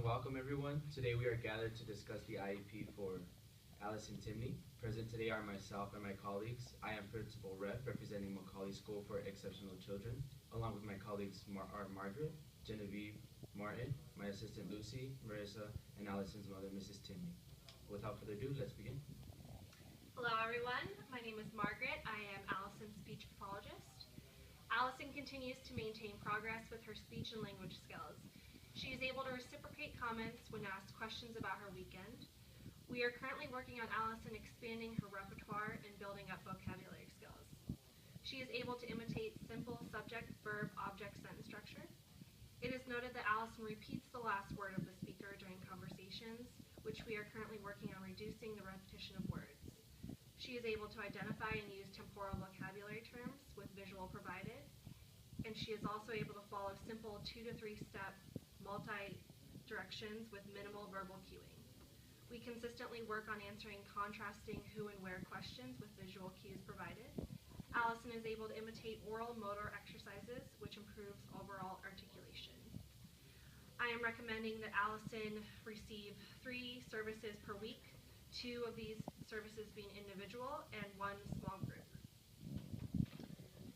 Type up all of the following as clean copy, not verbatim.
welcome everyone. Today we are gathered to discuss the IEP for Allison Timney. Present today are myself and my colleagues. I am Principal Rep representing Macaulay School for Exceptional Children, along with my colleagues Margaret, Genevieve, Martin, my assistant Lucy, Marissa, and Allison's mother, Mrs. Timney. Without further ado, let's begin. Hello everyone, my name is Margaret. I am Allison's speech pathologist. Allison continues to maintain progress with her speech and language skills. She is able to reciprocate comments when asked questions about her weekend. We are currently working on Allison expanding her repertoire and building up vocabulary skills. She is able to imitate simple subject, verb, object sentence structure. It is noted that Allison repeats the last word of the speaker during conversations, which we are currently working on reducing the repetition of words. She is able to identify and use temporal vocabulary terms with visual provided, and she is also able to follow simple 2 to 3 step multi-directions with minimal verbal cueing. We consistently work on answering contrasting who and where questions with visual cues provided. Allison is able to imitate oral motor exercises, which improves overall articulation. I am recommending that Allison receive 3 services per week, 2 of these services being individual and 1 small group.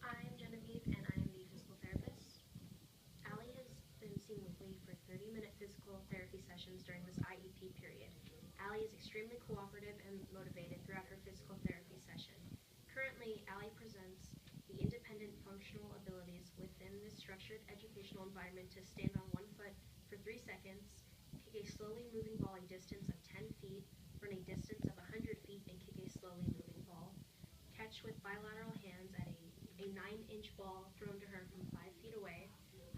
I'm Genevieve and I am the physical therapist. Allie has been seen weekly for 30-minute physical therapy sessions during this IEP period. Allie is extremely cooperative and motivated throughout her physical therapy session. Currently, Allie presents the independent functional abilities within this structured educational environment to stand on 1 foot for 3 seconds, kick a slowly moving ball a distance of 10 feet, run a distance of 100 feet and kick a slowly moving ball, catch with bilateral hands at a 9-inch ball thrown to her from 5 feet away,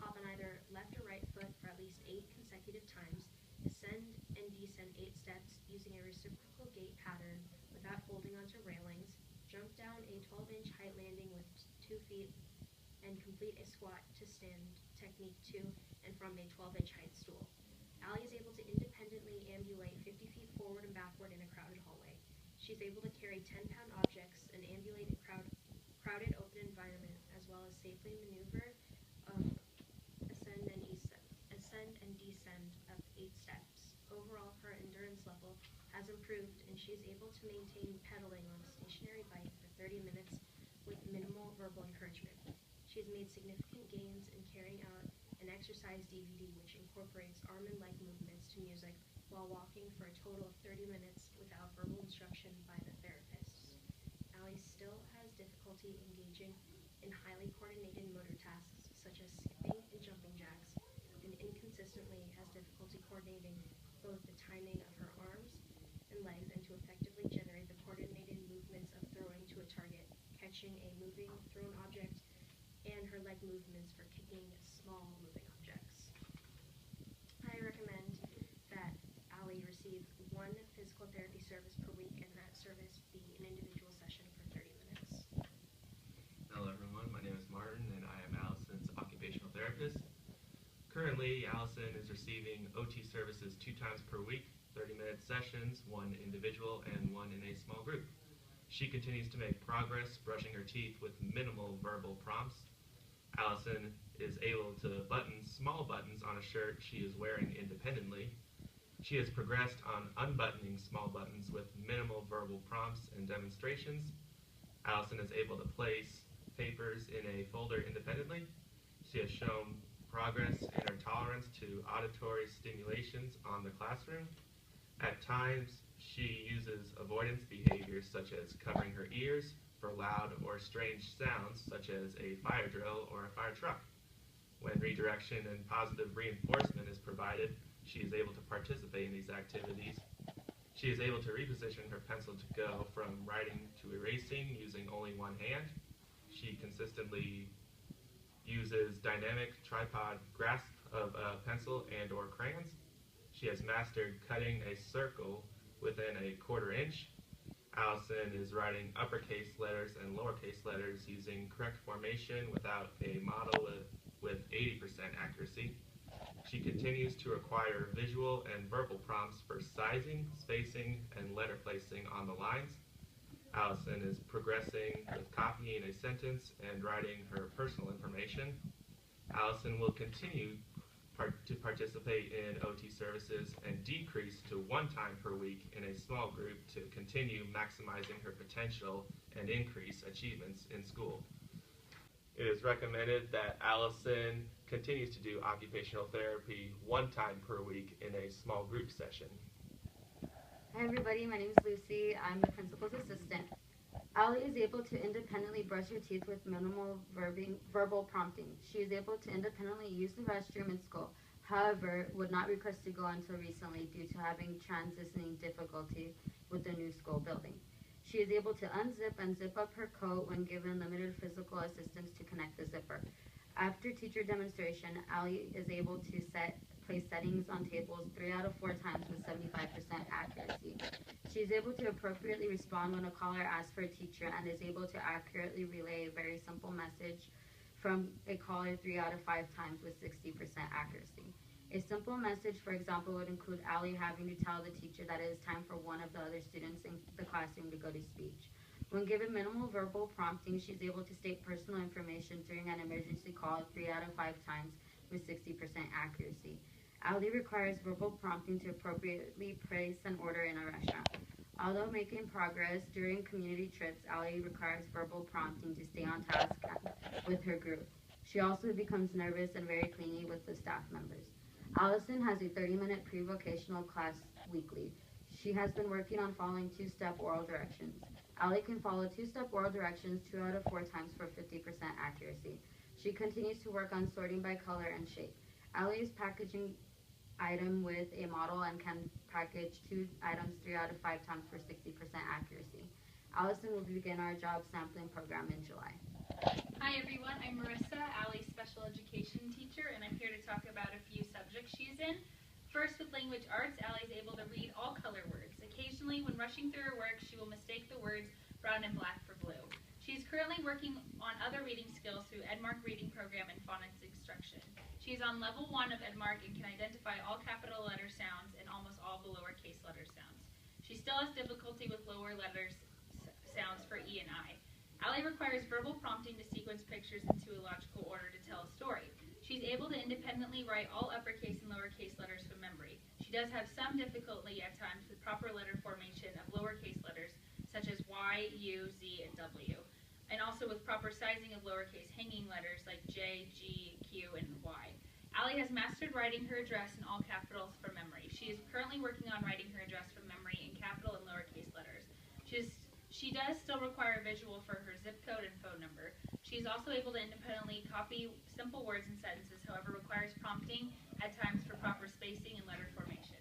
hop on either left or right foot for at least 8 consecutive times, ascend and descend 8 steps using a reciprocal gait pattern without holding onto railings, jump down a 12-inch height landing with 2 feet, and complete a squat to stand technique 2 and from a 12-inch height stool. Allie is able to independently ambulate 50 feet forward and backward in a crowded hallway. She's able to carry 10-pound objects and ambulate a crowded open environment, as well as safely maneuver, ascend and descend up 8 steps. Overall, her endurance level has improved, and she is able to maintain pedaling on a stationary bike for 30 minutes with minimal verbal encouragement. She has made significant gains in carrying out an exercise DVD which incorporates arm and leg movements to music while walking for a total of 30 minutes without verbal instruction by the therapist. Allie still has difficulty engaging in highly coordinated motor tasks such as skipping and jumping jacks, and inconsistently has difficulty coordinating both the timing of her arms and legs and to effectively generate the coordinated movements of throwing to a target, catching a moving thrown object, and her leg movements for kicking small moving objects. I recommend that Allie receive 1 physical therapy service per week, and that service be an individual session for 30 minutes. Hello everyone, my name is Martin and I am Allison's occupational therapist. Currently, Allison is receiving OT services 2 times per week, 30-minute sessions, 1 individual and 1 in a small group. She continues to make progress brushing her teeth with minimal verbal prompts. Allison is able to button small buttons on a shirt she is wearing independently. She has progressed on unbuttoning small buttons with minimal verbal prompts and demonstrations. Allison is able to place papers in a folder independently. She has shown progress in her tolerance to auditory stimulations on the classroom. At times, she uses avoidance behaviors such as covering her ears for loud or strange sounds such as a fire drill or a fire truck. When redirection and positive reinforcement is provided, she is able to participate in these activities. She is able to reposition her pencil to go from writing to erasing using only 1 hand. She consistently uses dynamic tripod grasp of a pencil and or crayons. She has mastered cutting a circle within a 1/4 inch. Allison is writing uppercase letters and lowercase letters using correct formation without a model with 80% accuracy. She continues to acquire visual and verbal prompts for sizing, spacing, and letter placing on the lines. Allison is progressing with copying a sentence and writing her personal information. Allison will continue to participate in OT services and decrease to 1 time per week in a small group to continue maximizing her potential and increase achievements in school. It is recommended that Allison continues to do occupational therapy 1 time per week in a small group session. Hi everybody, my name is Lucy. I'm the principal's assistant. Allie is able to independently brush her teeth with minimal verbal prompting. She is able to independently use the restroom in school. However, would not request to go until recently due to having transitioning difficulty with the new school building. She is able to unzip and zip up her coat when given limited physical assistance to connect the zipper. After teacher demonstration, Allie is able to place settings on tables 3 out of 4 times with 75% accuracy. She is able to appropriately respond when a caller asks for a teacher and is able to accurately relay a very simple message from a caller 3 out of 5 times with 60% accuracy. A simple message, for example, would include Allie having to tell the teacher that it is time for one of the other students in the classroom to go to speech. When given minimal verbal prompting, she's able to state personal information during an emergency call 3 out of 5 times with 60% accuracy. Allie requires verbal prompting to appropriately place an order in a restaurant. Although making progress during community trips, Allie requires verbal prompting to stay on task with her group. She also becomes nervous and very clingy with the staff members. Allison has a 30-minute pre-vocational class weekly. She has been working on following 2-step oral directions. Allie can follow 2-step oral directions 2 out of 4 times for 50% accuracy. She continues to work on sorting by color and shape. Allie is packaging item with a model and can package 2 items 3 out of 5 times for 60% accuracy. Allison will begin our job sampling program in July. Hi everyone, I'm Marissa, Allie's special education teacher, and I'm here to talk about a few subjects she's in. First, with language arts, Allie's able to read all color words. Occasionally, when rushing through her work, she will mistake the words brown and black for blue. She's currently working on other reading skills through Edmark Reading Program and phonics instruction. She's on level 1 of Edmark and can identify all capital letter sounds and almost all the lowercase letter sounds. She still has difficulty with lower letters sounds for E and I. Allie requires verbal prompting to sequence pictures into a logical order to tell a story. She's able to independently write all uppercase and lowercase letters from memory. She does have some difficulty at times with proper letter formation of lowercase letters such as Y, U, Z, and W, and also with proper sizing of lowercase hanging letters like J, G, Q, and Y. Allie has mastered writing her address in all capitals from memory. She is currently working on writing her address from memory in capital and lowercase letters. She does still require a visual for her zip code and phone number. She is also able to independently copy simple words and sentences, however requires prompting at times for proper spacing and letter formation.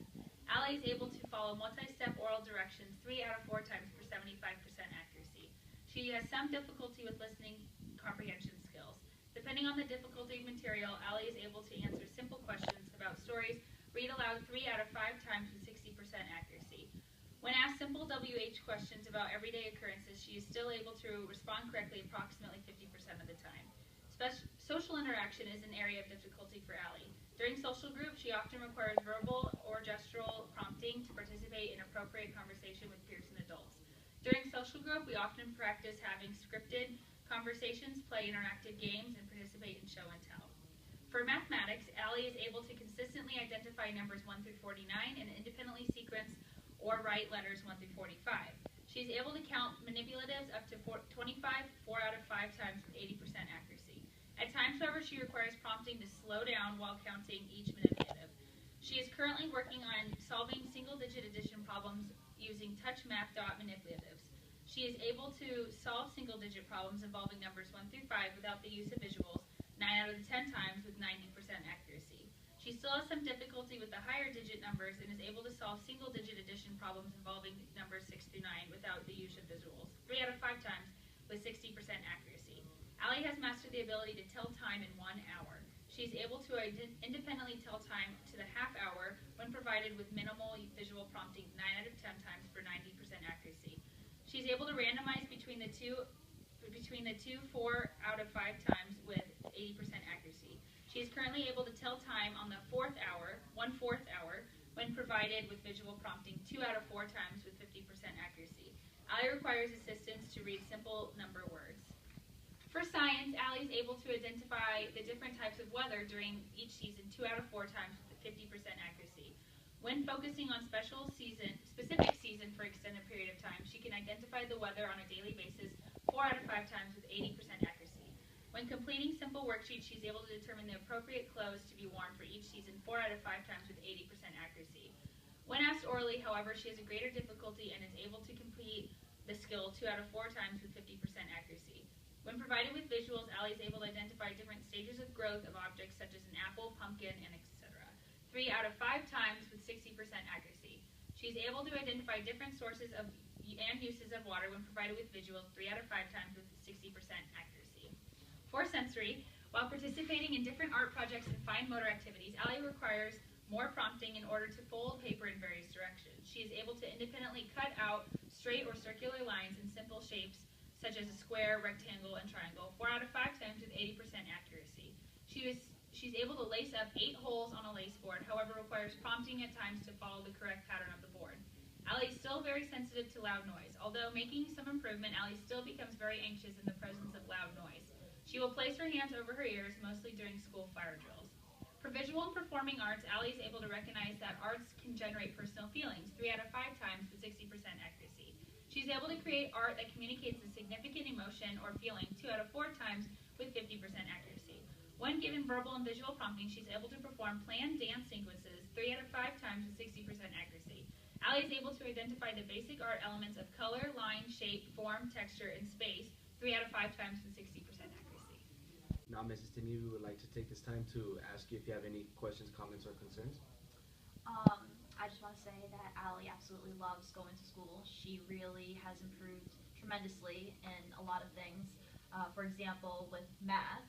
Allie is able to follow multi-step oral directions 3 out of 4 times for 75% accuracy. She has some difficulty with listening comprehension skills. Depending on the difficulty of material, Allie is able to answer simple questions about stories, read aloud 3 out of 5 times with 60% accuracy. When asked simple WH questions about everyday occurrences, she is still able to respond correctly approximately 50% of the time. Social interaction is an area of difficulty for Allie. During social groups, she often requires verbal or gestural prompting to participate in appropriate conversation with peers and adults. During social group, we often practice having scripted conversations, play interactive games, and participate in show and tell. For mathematics, Allie is able to consistently identify numbers 1 through 49 and independently sequence or write letters 1 through 45. She is able to count manipulatives up to 25, 4 out of 5 times with 80% accuracy. At times, however, she requires prompting to slow down while counting each manipulative. She is currently working on solving single-digit addition problems using touch math dot manipulatives. She is able to solve single-digit problems involving numbers 1 through 5 without the use of visuals 9 out of the 10 times with 90% accuracy. She still has some difficulty with the higher digit numbers and is able to solve single-digit addition problems involving numbers 6 through 9 without the use of visuals 3 out of 5 times with 60% accuracy. Allie has mastered the ability to tell time in 1 hour. She is able to independently tell time to the half hour when provided with minimal visual prompting 9 out of 10 times for 90% accuracy. She is able to randomize between the two 4 out of 5 times with 80% accuracy. She is currently able to tell time on the 4th hour, 1/4 hour, when provided with visual prompting 2 out of 4 times with 50% accuracy. Allie requires assistance to read simple number words. For science, Allie's able to identify the different types of weather during each season 2 out of 4 times with 50% accuracy. When focusing on specific season for extended period of time, she can identify the weather on a daily basis 4 out of 5 times with 80% accuracy. When completing simple worksheets, she's able to determine the appropriate clothes to be worn for each season 4 out of 5 times with 80% accuracy. When asked orally, however, she has a greater difficulty and is able to complete the skill 2 out of 4 times with 50% accuracy. When provided with visuals, Allie is able to identify different stages of growth of objects such as an apple, pumpkin, and etc. 3 out of 5 times with 60% accuracy. She is able to identify different sources and uses of water when provided with visuals 3 out of 5 times with 60% accuracy. For sensory, while participating in different art projects and fine motor activities, Allie requires more prompting in order to fold paper in various directions. She is able to independently cut out straight or circular lines in simple shapes such as a square, rectangle, and triangle 4 out of 5 times with 80% accuracy. She's able to lace up 8 holes on a lace board, however requires prompting at times to follow the correct pattern of the board. Allie is still very sensitive to loud noise. Although making some improvement, Allie still becomes very anxious in the presence of loud noise. She will place her hands over her ears, mostly during school fire drills. For visual and performing arts, Allie is able to recognize that arts can generate personal feelings 3 out of 5 times with 60% accuracy. She's able to create art that communicates a significant emotion or feeling 2 out of 4 times with 50% accuracy. When given verbal and visual prompting, she's able to perform planned dance sequences 3 out of 5 times with 60% accuracy. Allie is able to identify the basic art elements of color, line, shape, form, texture, and space 3 out of 5 times with 60% accuracy. Now, Mrs. Timmy, we would like to take this time to ask you if you have any questions, comments, or concerns. I just want to say that Allie absolutely loves going to school. She really has improved tremendously in a lot of things. For example, with math,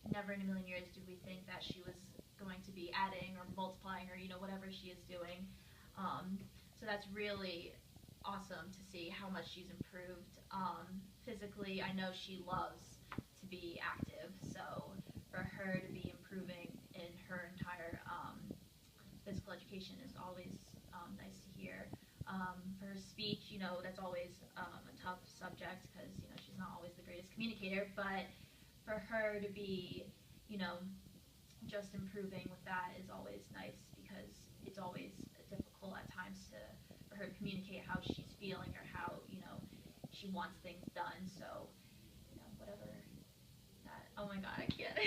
never in a million years did we think that she was going to be adding or multiplying or, whatever she is doing. So that's really awesome to see how much she's improved. Physically, I know she loves to be active, so for her to be improving in her entire physical education is always nice to hear. For her speech, that's always a tough subject because, she's not always the greatest communicator, but for her to be, just improving with that is always nice because it's always difficult at times for her to communicate how she's feeling or how, she wants things done, so, whatever that, oh my god, I can't.